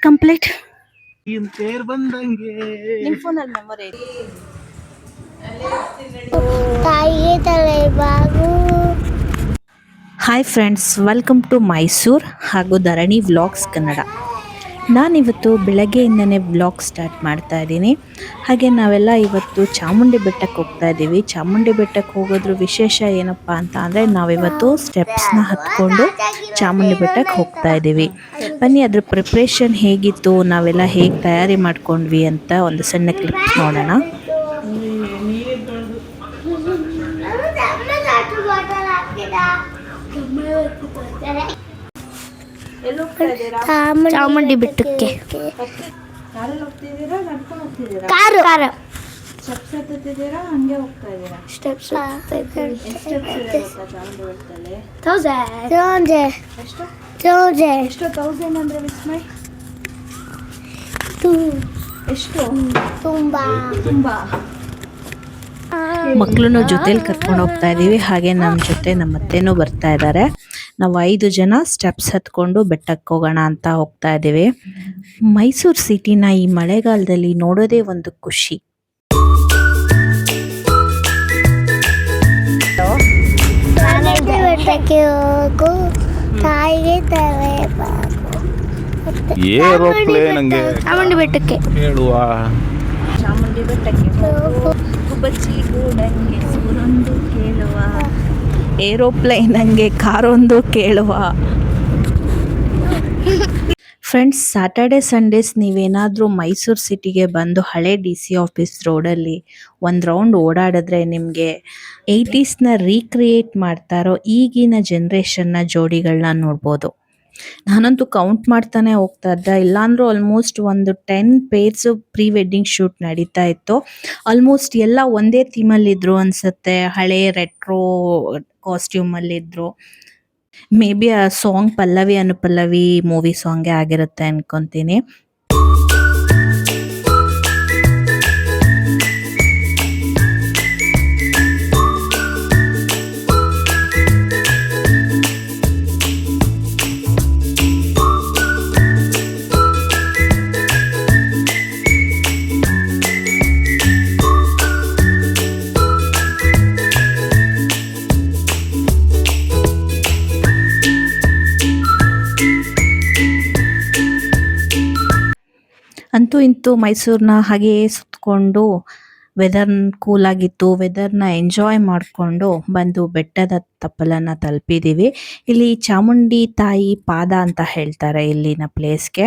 Complete. ನಿಮ್ಮ ಫೋನಲ್ಲಿ memory ಐತಿ. Hi friends, welcome to Mysuru ಹಾಗೂ ಧರಣಿ ವ್ಲಾಗ್ಸ್ ಕನ್ನಡ. ನಾನಿವತ್ತು ಬೆಳಗ್ಗೆಯಿಂದನೇ ವ್ಲಾಗ್ ಸ್ಟಾರ್ಟ್ ಮಾಡ್ತಾ ಇದ್ದೀನಿ. ಹಾಗೆ ನಾವೆಲ್ಲ ಇವತ್ತು ಚಾಮುಂಡಿ ಬೆಟ್ಟಕ್ಕೆ ಹೋಗ್ತಾ ಇದ್ದೀವಿ. ಚಾಮುಂಡಿ ಬೆಟ್ಟಕ್ಕೆ ಹೋಗೋದ್ರ ವಿಶೇಷ ಏನಪ್ಪ ಅಂತ ಅಂದರೆ ನಾವಿವತ್ತು ಸ್ಟೆಪ್ಸ್ನ ಹತ್ಕೊಂಡು ಚಾಮುಂಡಿ ಬೆಟ್ಟಕ್ಕೆ ಹೋಗ್ತಾ ಇದ್ದೀವಿ. ಬನ್ನಿ, ಅದ್ರ ಪ್ರಿಪ್ರೇಷನ್ ಹೇಗಿತ್ತು, ನಾವೆಲ್ಲ ಹೇಗೆ ತಯಾರಿ ಮಾಡ್ಕೊಂಡ್ವಿ ಅಂತ ಒಂದು ಸಣ್ಣ ಕ್ಲಿಪ್ ನೋಡೋಣ. ಚಾಮುಂಡಿ ಬೆಟ್ಟಕ್ಕೆ ಕಾರಲ್ಲಿ ಹೋಗ್ತಿದ್ದೀರಾ, ನಡ್ಕೊಂಡು ಹೋಗ್ತಿದ್ದೀರಾ? ಕಾರು ಸ್ಟೆಪ್ಸ್ ಹತ್ತಿದ್ದೀರಾ, ಹಂಗೆ ಹೋಗ್ತಾ ಇದ್ದೀರಾ? ಸ್ಟೆಪ್ಸ್ ಸ್ಟೆಪ್ಸ್ ಇದೆ ಗೊತ್ತಾ ಚಾಮುಂಡಿ ಬೆಟ್ಟದಲ್ಲಿ? ಎಷ್ಟು 1000 ಅಂದರೆ ವಿಸ್ಮಯ್ ಎಷ್ಟು? ತುಂಬಾ. ಮಕ್ಕಳನ್ನು ಜೊತೆಲಿ ಕರ್ಕೊಂಡು ಹೋಗ್ತಾ ಇದ್ದೀವಿ. ಹಾಗೆ ನಮ್ಮ ಜೊತೆ ನಮ್ಮ ಅತ್ತೆನೂ ಬರ್ತಾ ಇದ್ದಾರೆ. ನಾವು 5 ಜನ ಸ್ಟೆಪ್ಸ್ ಹತ್ಕೊಂಡು ಬೆಟ್ಟಕ್ಕೆ ಹೋಗೋಣ ಅಂತ ಹೋಗ್ತಾ ಇದ್ದೀವಿ. ಮೈಸೂರು ಸಿಟಿನ ಈ ಮಳೆಗಾಲದಲ್ಲಿ ನೋಡೋದೇ ಒಂದು ಖುಷಿ. ಏರೋಪ್ಲೇನ್ ಹಂಗೆ ಚಾಮುಂಡಿ ಬೆಟ್ಟಕ್ಕೆ ಹೇಳುವ ಚಾಮುಂಡಿ ಬೆಟ್ಟಕ್ಕೆ ಬಚ್ಚಿ ಗೂಡಂಗೆ ಸೂರೊಂದು ಕೇಳುವ, ಏರೋಪ್ಲೇನ್ ಹಂಗೆ ಕಾರೊಂದು ಕೇಳುವ. ಫ್ರೆಂಡ್ಸ್, ಸ್ಯಾಟರ್ಡೆ ಸಂಡೇಸ್ ನೀವೇನಾದರೂ ಮೈಸೂರು ಸಿಟಿಗೆ ಬಂದು ಹಳೆ DC ಆಫೀಸ್ ರೋಡಲ್ಲಿ ಒಂದು ರೌಂಡ್ ಓಡಾಡಿದ್ರೆ ನಿಮಗೆ 80ಸ್ನ ರೀಕ್ರಿಯೇಟ್ ಮಾಡ್ತಾರೋ ಈಗಿನ ಜನ್ರೇಷನ್ನ ಜೋಡಿಗಳನ್ನ ನೋಡ್ಬೋದು. ನಾನಂತೂ ಕೌಂಟ್ ಮಾಡ್ತಾನೆ ಹೋಗ್ತಾ ಇದ್ದೆ. ಇಲ್ಲಾಂದ್ರೂ ಆಲ್ಮೋಸ್ಟ್ ಒಂದು 10 ಪೇರ್ಸ್ ಪ್ರೀ ವೆಡ್ಡಿಂಗ್ ಶೂಟ್ ನಡೀತಾ ಇತ್ತು. ಆಲ್ಮೋಸ್ಟ್ ಎಲ್ಲ ಒಂದೇ ಥೀಮಲ್ಲಿದ್ದರು ಅನಿಸುತ್ತೆ. ಹಳೆ ರೆಟ್ರೋ ಕಾಸ್ಟ್ಯೂಮಲ್ಲಿದ್ದರು. ಮೇ ಬಿ ಆ ಸಾಂಗ್ ಪಲ್ಲವಿ ಅನುಪಲ್ಲವಿ ಮೂವಿ ಸಾಂಗೇ ಆಗಿರುತ್ತೆ ಅನ್ಕೊತೀನಿ. ಅಂತೂ ಇಂತೂ ಮೈಸೂರನ್ನ ಹಾಗೆಯೇ ಸುತ್ತಕೊಂಡು ವೆದರ್ ಕೂಲಾಗಿತ್ತು. ವೆದರ್ನ ಎಂಜಾಯ್ ಮಾಡಿಕೊಂಡು ಬಂದು ಬೆಟ್ಟದ ತಪ್ಪಲನ್ನು ತಲುಪಿದ್ದೀವಿ. ಇಲ್ಲಿ ಚಾಮುಂಡಿ ತಾಯಿ ಪಾದ ಅಂತ ಹೇಳ್ತಾರೆ ಇಲ್ಲಿನ ಪ್ಲೇಸ್ಗೆ.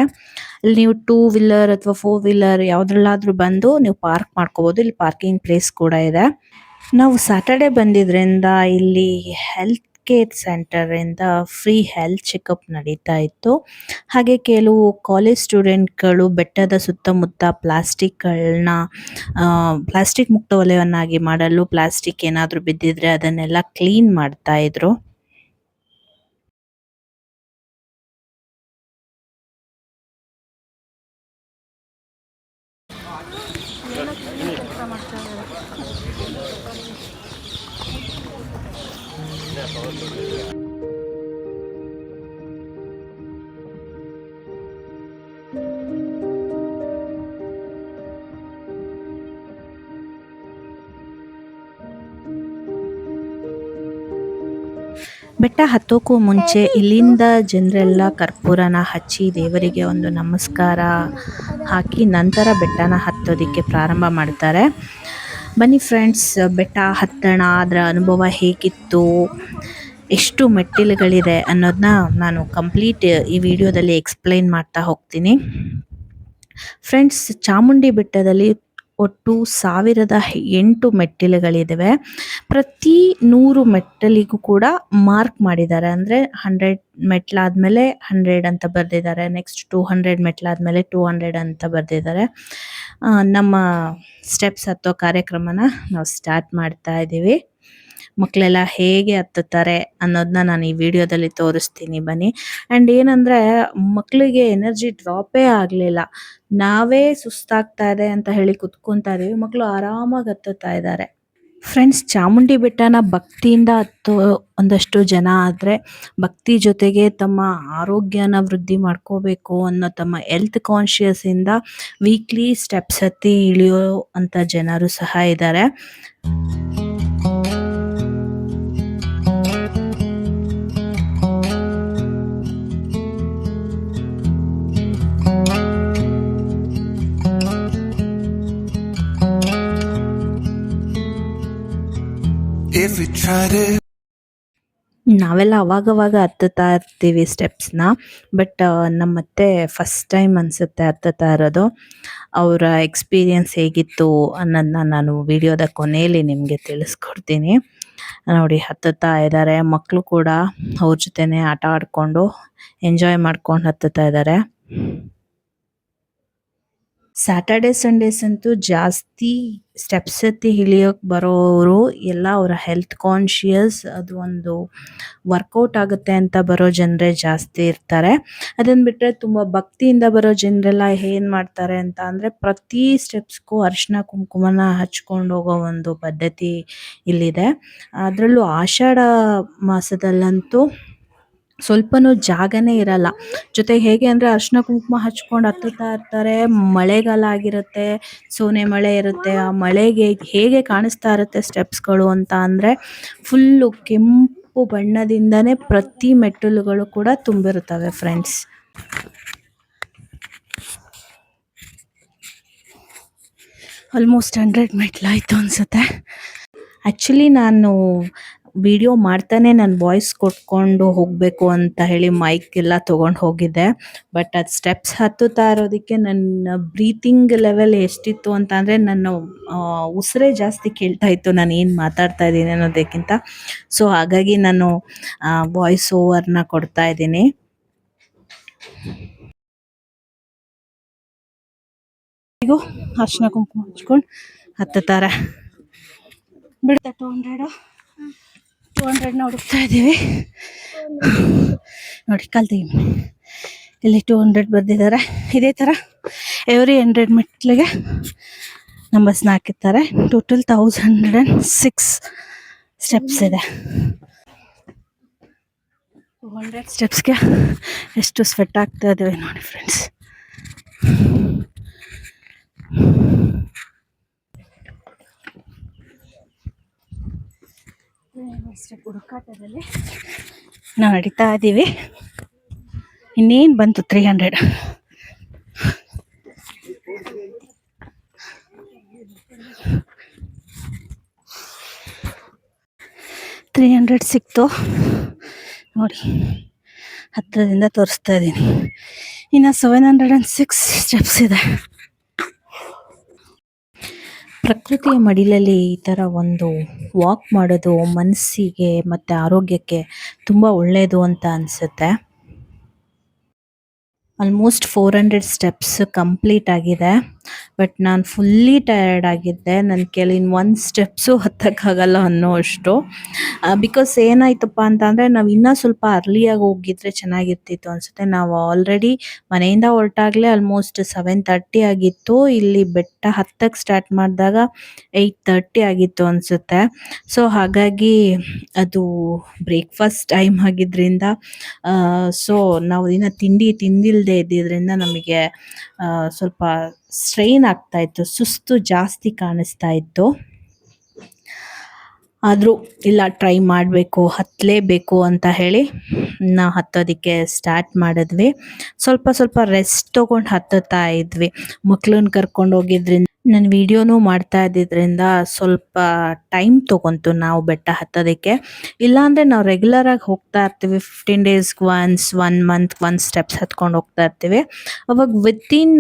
ಇಲ್ಲಿ ನೀವು 2 ವೀಲರ್ ಅಥವಾ 4 ವೀಲರ್ ಯಾವುದ್ರಲ್ಲಾದರೂ ಬಂದು ನೀವು ಪಾರ್ಕ್ ಮಾಡ್ಕೋಬೋದು. ಇಲ್ಲಿ ಪಾರ್ಕಿಂಗ್ ಪ್ಲೇಸ್ ಕೂಡ ಇದೆ. ನಾವು ಸ್ಯಾಟರ್ಡೆ ಬಂದಿದ್ರಿಂದ ಇಲ್ಲಿ ಹೆಲ್ತ್ ಕೇರ್ ಸೆಂಟರಿಂದ ಫ್ರೀ ಹೆಲ್ತ್ ಚೆಕಪ್ ನಡೀತಾ ಇತ್ತು. ಹಾಗೆ ಕೆಲವು ಕಾಲೇಜ್ ಸ್ಟೂಡೆಂಟ್ಗಳು ಬೆಟ್ಟದ ಸುತ್ತಮುತ್ತ ಪ್ಲಾಸ್ಟಿಕ್ ಮುಕ್ತ ವಲಯವನ್ನಾಗಿ ಮಾಡಲು ಪ್ಲಾಸ್ಟಿಕ್ ಏನಾದರೂ ಬಿದ್ದಿದ್ರೆ ಅದನ್ನೆಲ್ಲ ಕ್ಲೀನ್ ಮಾಡ್ತಾ ಇದ್ರು. ಬೆಟ್ಟ ಹತ್ತೋಕ್ಕೂ ಮುಂಚೆ ಇಲ್ಲಿಂದ ಜನರೆಲ್ಲ ಕರ್ಪೂರನ ಹಚ್ಚಿ ದೇವರಿಗೆ ಒಂದು ನಮಸ್ಕಾರ ಹಾಕಿ ನಂತರ ಬೆಟ್ಟನ ಹತ್ತೋದಕ್ಕೆ ಪ್ರಾರಂಭ ಮಾಡ್ತಾರೆ. ಬನ್ನಿ ಫ್ರೆಂಡ್ಸ್, ಬೆಟ್ಟ ಹತ್ತೋಣ, ಅದರ ಅನುಭವ ಹೇಗಿತ್ತು, ಎಷ್ಟು ಮೆಟ್ಟಿಲುಗಳಿದೆ ಅನ್ನೋದನ್ನ ನಾನು ಕಂಪ್ಲೀಟ್ ಈ ವಿಡಿಯೋದಲ್ಲಿ ಎಕ್ಸ್ಪ್ಲೈನ್ ಮಾಡ್ತಾ ಹೋಗ್ತೀನಿ. ಫ್ರೆಂಡ್ಸ್, ಚಾಮುಂಡಿ ಬೆಟ್ಟದಲ್ಲಿ ಒಟ್ಟು 1008 ಮೆಟ್ಟಿಲುಗಳಿದ್ದಾವೆ. ಪ್ರತಿ 100 ಮೆಟ್ಟಲಿಗೂ ಕೂಡ ಮಾರ್ಕ್ ಮಾಡಿದ್ದಾರೆ. ಅಂದರೆ 100 ಮೆಟ್ಲಾದ್ಮೇಲೆ 100 ಅಂತ ಬರೆದಿದ್ದಾರೆ. ನೆಕ್ಸ್ಟ್ 200 ಮೆಟ್ಲಾದ್ಮೇಲೆ 200 ಅಂತ ಬರೆದಿದ್ದಾರೆ. ನಮ್ಮ ಸ್ಟೆಪ್ಸ್ ಹತ್ತೋ ಕಾರ್ಯಕ್ರಮನ ನಾವು ಸ್ಟಾರ್ಟ್ ಮಾಡ್ತಾ ಇದ್ದೀವಿ. ಮಕ್ಕಳೆಲ್ಲ ಹೇಗೆ ಹತ್ತುತ್ತಾರೆ ಅನ್ನೋದನ್ನ ನಾನು ಈ ವಿಡಿಯೋದಲ್ಲಿ ತೋರಿಸ್ತೀನಿ ಬನ್ನಿ. ಆ್ಯಂಡ್ ಏನಂದರೆ ಮಕ್ಕಳಿಗೆ ಎನರ್ಜಿ ಡ್ರಾಪೇ ಆಗಲಿಲ್ಲ. ನಾವೇ ಸುಸ್ತಾಗ್ತಾ ಇದೆ ಅಂತ ಹೇಳಿ ಕುತ್ಕೊತಾ ಇದೀವಿ, ಮಕ್ಕಳು ಆರಾಮಾಗಿ ಹತ್ತುತ್ತಾ ಇದ್ದಾರೆ. ಫ್ರೆಂಡ್ಸ್, ಚಾಮುಂಡಿ ಬೆಟ್ಟನ ಭಕ್ತಿಯಿಂದ ಹತ್ತೋ ಒಂದಷ್ಟು ಜನ ಆದರೆ ಭಕ್ತಿ ಜೊತೆಗೆ ತಮ್ಮ ಆರೋಗ್ಯನ ವೃದ್ಧಿ ಮಾಡ್ಕೋಬೇಕು ಅನ್ನೋ ತಮ್ಮ ಹೆಲ್ತ್ ಕಾನ್ಷಿಯಸ್ ಇಂದ ವೀಕ್ಲಿ ಸ್ಟೆಪ್ಸ್ ಹತ್ತಿ ಇಳಿಯೋ ಅಂತ ಜನರು ಸಹ ಇದ್ದಾರೆ. If we try to ನಾವೆಲ್ಲ ಅವಾಗವಾಗ ಹತ್ತುತ್ತಾ ಇರ್ತೀವಿ ಸ್ಟೆಪ್ಸ್ನ. ಬಟ್ ನಮ್ಮತ್ತೆ ಫಸ್ಟ್ ಟೈಮ್ ಅನಿಸುತ್ತೆ ಹತ್ತುತ್ತಾ ಇರೋದು. ಅವರ ಎಕ್ಸ್ಪೀರಿಯನ್ಸ್ ಹೇಗಿತ್ತು ಅನ್ನೋದನ್ನ ನಾನು ವಿಡಿಯೋದ ಕೊನೆಯಲ್ಲಿ ನಿಮಗೆ ತಿಳಿಸ್ಕೊಡ್ತೀನಿ. ನೋಡಿ, ಹತ್ತುತ್ತಾ ಇದ್ದಾರೆ. ಮಕ್ಕಳು ಕೂಡ ಅವ್ರ ಜೊತೆನೆ ಆಟ ಆಡಿಕೊಂಡು ಎಂಜಾಯ್ ಮಾಡ್ಕೊಂಡು ಹತ್ತುತ್ತಾ ಇದ್ದಾರೆ. ಸ್ಯಾಟರ್ಡೆ ಸಂಡೇಸ್ ಅಂತೂ ಜಾಸ್ತಿ ಸ್ಟೆಪ್ಸ್ ಹತ್ತಿ ಇಳಿಯೋಕೆ ಬರೋರು ಎಲ್ಲ ಅವರ ಹೆಲ್ತ್ ಕಾನ್ಷಿಯಸ್, ಅದು ಒಂದು ವರ್ಕೌಟ್ ಆಗುತ್ತೆ ಅಂತ ಬರೋ ಜನರೇ ಜಾಸ್ತಿ ಇರ್ತಾರೆ. ಅದನ್ನು ಬಿಟ್ಟರೆ ತುಂಬ ಭಕ್ತಿಯಿಂದ ಬರೋ ಜನರೆಲ್ಲ ಏನು ಮಾಡ್ತಾರೆ ಅಂತ ಅಂದರೆ, ಪ್ರತಿ ಸ್ಟೆಪ್ಸ್ಗೂ ಅರಿಶಿನ ಕುಂಕುಮನ ಹಚ್ಕೊಂಡು ಹೋಗೋ ಒಂದು ಪದ್ಧತಿ ಇಲ್ಲಿದೆ. ಅದರಲ್ಲೂ ಆಷಾಢ ಮಾಸದಲ್ಲಂತೂ ಸ್ವಲ್ಪನೂ ಜಾಗನೇ ಇರಲ್ಲ. ಜೊತೆಗೆ ಹೇಗೆ ಅಂದರೆ ಅರಿಶಿನ ಕುಂಕುಮ ಹಚ್ಕೊಂಡು ಹತ್ತುತ್ತಾ ಇರ್ತಾರೆ. ಮಳೆಗಾಲ ಆಗಿರುತ್ತೆ, ಸೋನೆ ಮಳೆ ಇರುತ್ತೆ. ಆ ಮಳೆಗೆ ಹೇಗೆ ಕಾಣಿಸ್ತಾ ಇರುತ್ತೆ ಸ್ಟೆಪ್ಸ್ಗಳು ಅಂತ ಅಂದರೆ, ಫುಲ್ಲು ಕೆಂಪು ಬಣ್ಣದಿಂದನೇ ಪ್ರತಿ ಮೆಟ್ಟಿಲುಗಳು ಕೂಡ ತುಂಬಿರುತ್ತವೆ ಫ್ರೆಂಡ್ಸ್. ಆಲ್ಮೋಸ್ಟ್ 100 ಮೆಟ್ಲಾಯಿತು ಅನಿಸುತ್ತೆ. ಆ್ಯಕ್ಚುಲಿ ನಾನು ವಿಡಿಯೋ ಮಾಡ್ತಾನೆ ನನ್ನ ವಾಯ್ಸ್ ಕೊಟ್ಕೊಂಡು ಹೋಗಬೇಕು ಅಂತ ಹೇಳಿ ಮೈಕ್ ಎಲ್ಲ ತೊಗೊಂಡು ಹೋಗಿದ್ದೆ. ಬಟ್ ಅದು ಸ್ಟೆಪ್ಸ್ ಹತ್ತುತ್ತಾ ಇರೋದಕ್ಕೆ ನನ್ನ ಬ್ರೀತಿಂಗ್ ಲೆವೆಲ್ ಎಷ್ಟಿತ್ತು ಅಂತ ಅಂದರೆ, ನನ್ನ ಉಸಿರೇ ಜಾಸ್ತಿ ಕೇಳ್ತಾ ಇತ್ತು ನಾನು ಏನು ಮಾತಾಡ್ತಾ ಇದ್ದೀನಿ ಅನ್ನೋದಕ್ಕಿಂತ. ಸೊ ಹಾಗಾಗಿ ನಾನು ವಾಯ್ಸ್ ಓವರ್ನ ಕೊಡ್ತಾ ಇದ್ದೀನಿ. ಈಗ ಅರಿಶಿನ ಕುಂಕುಮ ಹಚ್ಕೊಂಡು ಹತ್ತುತ್ತಾರೆ. ಬಿಡ್ತಾ 200ನ ಹುಡುಕ್ತಾ ಇದ್ದೀವಿ. ನೋಡಿ, ಕಲ್ತೀವಿ ಇಲ್ಲಿ 200 ಬರ್ದಿದ್ದಾರೆ. ಇದೇ ಥರ ಎವ್ರಿ 100 ಮೆಟ್ಲಿಗೆ ನಂಬರ್ಸ್ನ ಹಾಕಿರ್ತಾರೆ. ಟೋಟಲ್ 1106 ಸ್ಟೆಪ್ಸ್ ಇದೆ. 200 ಸ್ಟೆಪ್ಸ್ಗೆ ಎಷ್ಟು ಸ್ವೆಟ್ ಆಗ್ತಾ ಇದ್ದೇವೆ ನೋಡಿ ಫ್ರೆಂಡ್ಸ್. ಹುಡುಕಾಟದಲ್ಲಿ ನಾವು ನಡೀತಾ ಇದ್ದೀವಿ. ಇನ್ನೇನು ಬಂತು 300. ಸಿಕ್ತು ನೋಡಿ, ಹತ್ತಿರದಿಂದ ತೋರಿಸ್ತಾ ಇದ್ದೀನಿ. ಇನ್ನು 706 ಸ್ಟೆಪ್ಸ್ ಇದೆ. ಪ್ರಕೃತಿಯ ಮಡಿಲಲ್ಲಿ ಈ ಥರ ಒಂದು ವಾಕ್ ಮಾಡೋದು ಮನಸ್ಸಿಗೆ ಮತ್ತು ಆರೋಗ್ಯಕ್ಕೆ ತುಂಬ ಒಳ್ಳೆಯದು ಅಂತ ಅನಿಸುತ್ತೆ. ಆಲ್ಮೋಸ್ಟ್ 400 ಸ್ಟೆಪ್ಸ್ ಕಂಪ್ಲೀಟ್ ಆಗಿದೆ. ಬಟ್ ನಾನು ಫುಲ್ಲಿ ಟಯರ್ಡ್ ಆಗಿದ್ದೆ. ನನ್ನ ಕೈಲಿ ಒಂದು ಸ್ಟೆಪ್ಸು ಹತ್ತಕ್ಕಾಗಲ್ಲ ಅನ್ನೋ ಅಷ್ಟು. ಬಿಕಾಸ್ ಏನಾಯ್ತಪ್ಪ ಅಂತ ಅಂದರೆ, ನಾವು ಇನ್ನೂ ಸ್ವಲ್ಪ ಅರ್ಲಿಯಾಗಿ ಹೋಗಿದ್ರೆ ಚೆನ್ನಾಗಿರ್ತಿತ್ತು ಅನಿಸುತ್ತೆ. ನಾವು ಆಲ್ರೆಡಿ ಮನೆಯಿಂದ ಹೊರಟಾಗಲೇ ಆಲ್ಮೋಸ್ಟ್ 7:30 ಆಗಿತ್ತು. ಇಲ್ಲಿ ಬೆಟ್ಟ ಹತ್ತಕ್ಕೆ ಸ್ಟಾರ್ಟ್ ಮಾಡಿದಾಗ 8:30 ಆಗಿತ್ತು ಅನಿಸುತ್ತೆ. ಸೊ ಹಾಗಾಗಿ ಅದು ಬ್ರೇಕ್ಫಾಸ್ಟ್ ಟೈಮ್ ಆಗಿದ್ದರಿಂದ, ಸೊ ನಾವು ಇನ್ನು ತಿಂಡಿ ತಿಂದಿಲ್ಲದೆ ಇದ್ದಿದ್ದರಿಂದ ನಮಗೆ ಸ್ವಲ್ಪ ಸ್ಟ್ರೈನ್ ಆಗ್ತಾ ಇತ್ತು, ಸುಸ್ತು ಜಾಸ್ತಿ ಕಾಣಿಸ್ತಾ ಇತ್ತು. ಆದರೂ ಇಲ್ಲ, ಟ್ರೈ ಮಾಡಬೇಕು, ಹತ್ತಲೇಬೇಕು ಅಂತ ಹೇಳಿ ನಾವು ಹತ್ತೋದಕ್ಕೆ ಸ್ಟಾರ್ಟ್ ಮಾಡಿದ್ವಿ. ಸ್ವಲ್ಪ ರೆಸ್ಟ್ ತೊಗೊಂಡು ಹತ್ತುತ್ತಾ ಇದ್ವಿ. ಮಕ್ಕಳನ್ನ ಕರ್ಕೊಂಡು ಹೋಗಿದ್ರಿಂದ, ನಾನು ವಿಡಿಯೋನೂ ಮಾಡ್ತಾ ಇದ್ದಿದ್ದರಿಂದ ಸ್ವಲ್ಪ ಟೈಮ್ ತೊಗೊಂತು ನಾವು ಬೆಟ್ಟ ಹತ್ತೋದಕ್ಕೆ. ಇಲ್ಲಾಂದರೆ ನಾವು ರೆಗ್ಯುಲರಾಗಿ ಹೋಗ್ತಾ ಇರ್ತೀವಿ, 15 ಡೇಸ್ಗೆ ಒನ್ಸ್, 1 ಮಂತ್ ಒಂದು ಸ್ಟೆಪ್ಸ್ ಹತ್ಕೊಂಡು ಹೋಗ್ತಾ ಇರ್ತೀವಿ. ಅವಾಗ ವಿತಿನ್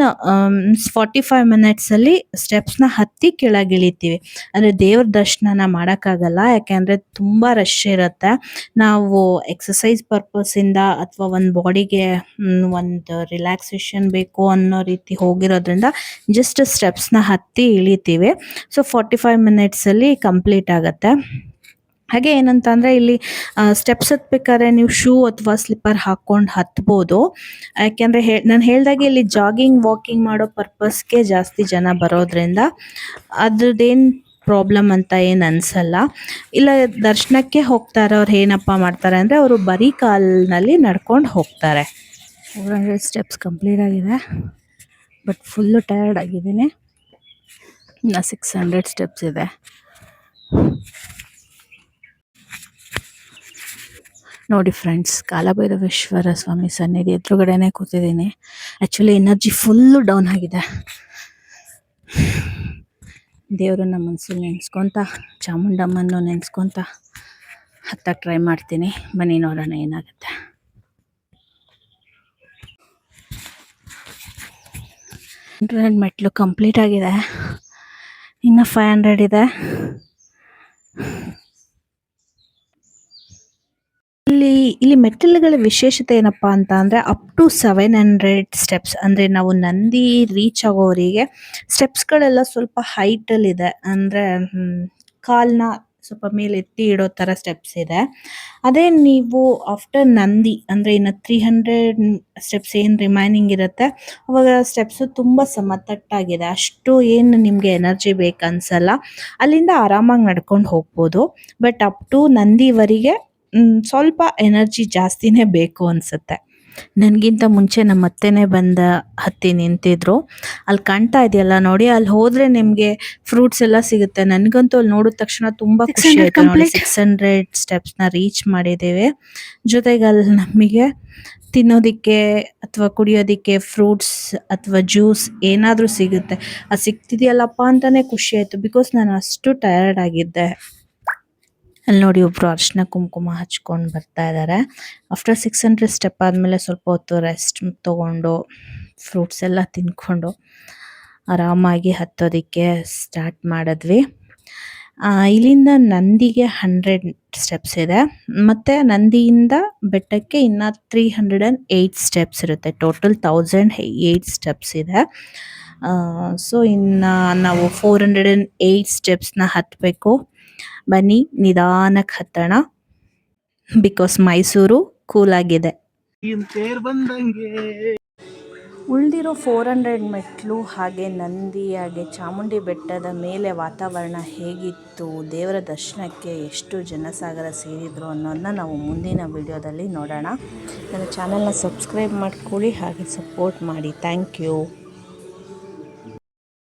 45 ಮಿನಿಟ್ಸಲ್ಲಿ ಸ್ಟೆಪ್ಸ್ನ ಹತ್ತಿ ಕೆಳಗಿಳಿತೀವಿ. ಅಂದರೆ ದೇವ್ರ ದರ್ಶನನ ಮಾಡೋಕ್ಕಾಗಲ್ಲ, ಯಾಕೆಂದರೆ ತುಂಬ ರಶ್ ಇರುತ್ತೆ. ನಾವು ಎಕ್ಸಸೈಸ್ ಪರ್ಪಸ್ಸಿಂದ ಅಥವಾ ಒಂದು ಬಾಡಿಗೆ ಒಂದು ರಿಲ್ಯಾಕ್ಸೇಷನ್ ಬೇಕು ಅನ್ನೋ ರೀತಿ ಹೋಗಿರೋದ್ರಿಂದ ಜಸ್ಟ್ ಸ್ಟೆಪ್ಸ್ನ ಹತ್ತಿ ಇಳಿತೀವಿ. ಸೊ 45 ಮಿನಿಟ್ಸಲ್ಲಿ ಕಂಪ್ಲೀಟ್ ಆಗುತ್ತೆ. ಹಾಗೆ ಏನಂತ ಅಂದರೆ, ಇಲ್ಲಿ ಸ್ಟೆಪ್ಸ್ ಹತ್ಬೇಕಾದ್ರೆ ನೀವು ಶೂ ಅಥವಾ ಸ್ಲಿಪ್ಪರ್ ಹಾಕ್ಕೊಂಡು ಹತ್ಬೋದು. ಯಾಕೆಂದರೆ ನಾನು ಹೇಳ್ದಾಗೆ ಇಲ್ಲಿ ಜಾಗಿಂಗ್ ವಾಕಿಂಗ್ ಮಾಡೋ ಪರ್ಪಸ್ಗೆ ಜಾಸ್ತಿ ಜನ ಬರೋದ್ರಿಂದ ಅದ್ರದ್ದೇನು ಪ್ರಾಬ್ಲಮ್ ಅಂತ ಏನು ಅನಿಸಲ್ಲ. ಇಲ್ಲ ದರ್ಶನಕ್ಕೆ ಹೋಗ್ತಾ ಇರೋರು ಏನಪ್ಪ ಮಾಡ್ತಾರೆ ಅಂದರೆ ಅವರು ಬರೀ ಕಾಲಿನಲ್ಲಿ ನಡ್ಕೊಂಡು ಹೋಗ್ತಾರೆ. 400 ಸ್ಟೆಪ್ಸ್ ಕಂಪ್ಲೀಟ್ ಆಗಿದೆ, ಬಟ್ ಫುಲ್ಲು ಟಯರ್ಡ್ ಆಗಿದ್ದೀನಿ. ಇನ್ನು 600 ಸ್ಟೆಪ್ಸ್ ಇದೆ. ನೋಡಿ ಫ್ರೆಂಡ್ಸ್, ಕಾಲಭೈರವೇಶ್ವರ ಸ್ವಾಮಿ ಸನ್ನಿಧಿ ಎದುರುಗಡೆನೇ ಕೂತಿದ್ದೀನಿ. ಆ್ಯಕ್ಚುಲಿ ಎನರ್ಜಿ ಫುಲ್ಲು ಡೌನ್ ಆಗಿದೆ. ದೇವರನ್ನ ಮನಸ್ಸಲ್ಲಿ ನೆನೆಸ್ಕೊತ, ಚಾಮುಂಡಮ್ಮನ್ನು ನೆನೆಸ್ಕೊತ ಹತ್ತಕ್ಕೆ ಟ್ರೈ ಮಾಡ್ತೀನಿ. ಬನ್ನಿ ನೋಡೋಣ ಏನಾಗುತ್ತೆ. 100 ಮೆಟ್ಲು ಕಂಪ್ಲೀಟ್ ಆಗಿದೆ, ಇನ್ನು 500 ಇದೆ. ಇಲ್ಲಿ ಮೆಟ್ಟಿಲುಗಳ ವಿಶೇಷತೆ ಏನಪ್ಪ ಅಂತ ಅಂದರೆ ಅಪ್ ಟು 700 ಸ್ಟೆಪ್ಸ್. ಅಂದರೆ ನಾವು ನಂದಿ ರೀಚ್ ಆಗೋವರಿಗೆ ಸ್ಟೆಪ್ಸ್ಗಳೆಲ್ಲ ಸ್ವಲ್ಪ ಹೈಟಲ್ಲಿದೆ. ಅಂದರೆ ಕಾಲನ್ನ ಸ್ವಲ್ಪ ಮೇಲೆ ಎತ್ತಿ ಇಡೋ ಥರ ಸ್ಟೆಪ್ಸ್ ಇದೆ. ಅದೇ ನೀವು ಆಫ್ಟರ್ ನಂದಿ ಅಂದರೆ ಇನ್ನು 300 ಸ್ಟೆಪ್ಸ್ ಏನು ರಿಮೈನಿಂಗ್ ಇರುತ್ತೆ, ಅವಾಗ ಸ್ಟೆಪ್ಸು ತುಂಬ ಸಮತಟ್ಟಾಗಿದೆ. ಅಷ್ಟು ಏನು ನಿಮಗೆ ಎನರ್ಜಿ ಬೇಕು ಅನಿಸಲ್ಲ. ಅಲ್ಲಿಂದ ಆರಾಮಾಗಿ ನಡ್ಕೊಂಡು ಹೋಗ್ಬೋದು. ಬಟ್ ಅಪ್ ಟು ನಂದಿವರೆಗೆ ಸ್ವಲ್ಪ ಎನರ್ಜಿ ಜಾಸ್ತಿನೇ ಬೇಕು ಅನಿಸುತ್ತೆ. ನನಗಿಂತ ಮುಂಚೆ ನಮ್ಮ ಅತ್ತೆನೇ ಹತ್ತಿ ನಿಂತಿದ್ರು. ಅಲ್ಲಿ ಕಾಣ್ತಾ ಇದೆಯಲ್ಲ ನೋಡಿ, ಅಲ್ಲಿ ಹೋದರೆ ನಿಮಗೆ ಫ್ರೂಟ್ಸ್ ಎಲ್ಲ ಸಿಗುತ್ತೆ. ನನಗಂತೂ ಅಲ್ಲಿ ನೋಡಿದ ತಕ್ಷಣ ತುಂಬ ಖುಷಿ ಆಯಿತು. ನೋಡಿ 600 ಸ್ಟೆಪ್ಸ್ನ ರೀಚ್ ಮಾಡಿದ್ದೇವೆ. ಜೊತೆಗೆ ಅಲ್ಲಿ ನಮಗೆ ತಿನ್ನೋದಕ್ಕೆ ಅಥವಾ ಕುಡಿಯೋದಕ್ಕೆ ಫ್ರೂಟ್ಸ್ ಅಥವಾ ಜ್ಯೂಸ್ ಏನಾದರೂ ಸಿಗುತ್ತೆ. ಅದು ಸಿಗ್ತಿದೆಯಲ್ಲಪ್ಪ ಅಂತಲೇ ಖುಷಿ ಆಯಿತು. ಬಿಕಾಸ್ ನಾನು ಅಷ್ಟು ಟಯರ್ಡ್ ಆಗಿದ್ದೆ. ಅಲ್ಲಿ ನೋಡಿ ಒಬ್ಬರು ಅರಿಶಿನ ಕುಂಕುಮ ಹಚ್ಕೊಂಡು ಬರ್ತಾ ಇದ್ದಾರೆ. ಆಫ್ಟರ್ 600 ಸ್ಟೆಪ್ ಆದಮೇಲೆ ಸ್ವಲ್ಪ ಹೊತ್ತು ರೆಸ್ಟ್ ತೊಗೊಂಡು ಫ್ರೂಟ್ಸ್ ಎಲ್ಲ ತಿಂದ್ಕೊಂಡು ಆರಾಮಾಗಿ ಹತ್ತೋದಕ್ಕೆ ಸ್ಟಾರ್ಟ್ ಮಾಡಿದ್ವಿ. ಇಲ್ಲಿಂದ ನಂದಿಗೆ 100 ಸ್ಟೆಪ್ಸ್ ಇದೆ, ಮತ್ತು ನಂದಿಯಿಂದ ಬೆಟ್ಟಕ್ಕೆ ಇನ್ನು 308 ಸ್ಟೆಪ್ಸ್ ಇರುತ್ತೆ. ಟೋಟಲ್ 1008 ಸ್ಟೆಪ್ಸ್ ಇದೆ. ಸೊ ಇನ್ನು ನಾವು 408 ಸ್ಟೆಪ್ಸ್ನ ಹತ್ತಬೇಕು. ಬನ್ನಿ ನಿಧಾನಕ್ಕೆ ಹತ್ತೋಣ. ಬಿಕಾಸ್ ಮೈಸೂರು ಕೂಲಾಗಿದೆ. ಉಳಿದಿರೋ 400 ಮೆಟ್ಲು ಹಾಗೆ ನಂದಿ ಹಾಗೆ ಚಾಮುಂಡಿ ಬೆಟ್ಟದ ಮೇಲೆ ವಾತಾವರಣ ಹೇಗಿತ್ತು, ದೇವರ ದರ್ಶನಕ್ಕೆ ಎಷ್ಟು ಜನಸಾಗರ ಸೇರಿದ್ರು ಅನ್ನೋದನ್ನ ನಾವು ಮುಂದಿನ ವಿಡಿಯೋದಲ್ಲಿ ನೋಡೋಣ. ನನ್ನ ಚಾನಲ್ನ ಸಬ್ಸ್ಕ್ರೈಬ್ ಮಾಡ್ಕೊಳ್ಳಿ, ಹಾಗೆ ಸಪೋರ್ಟ್ ಮಾಡಿ. Thank you.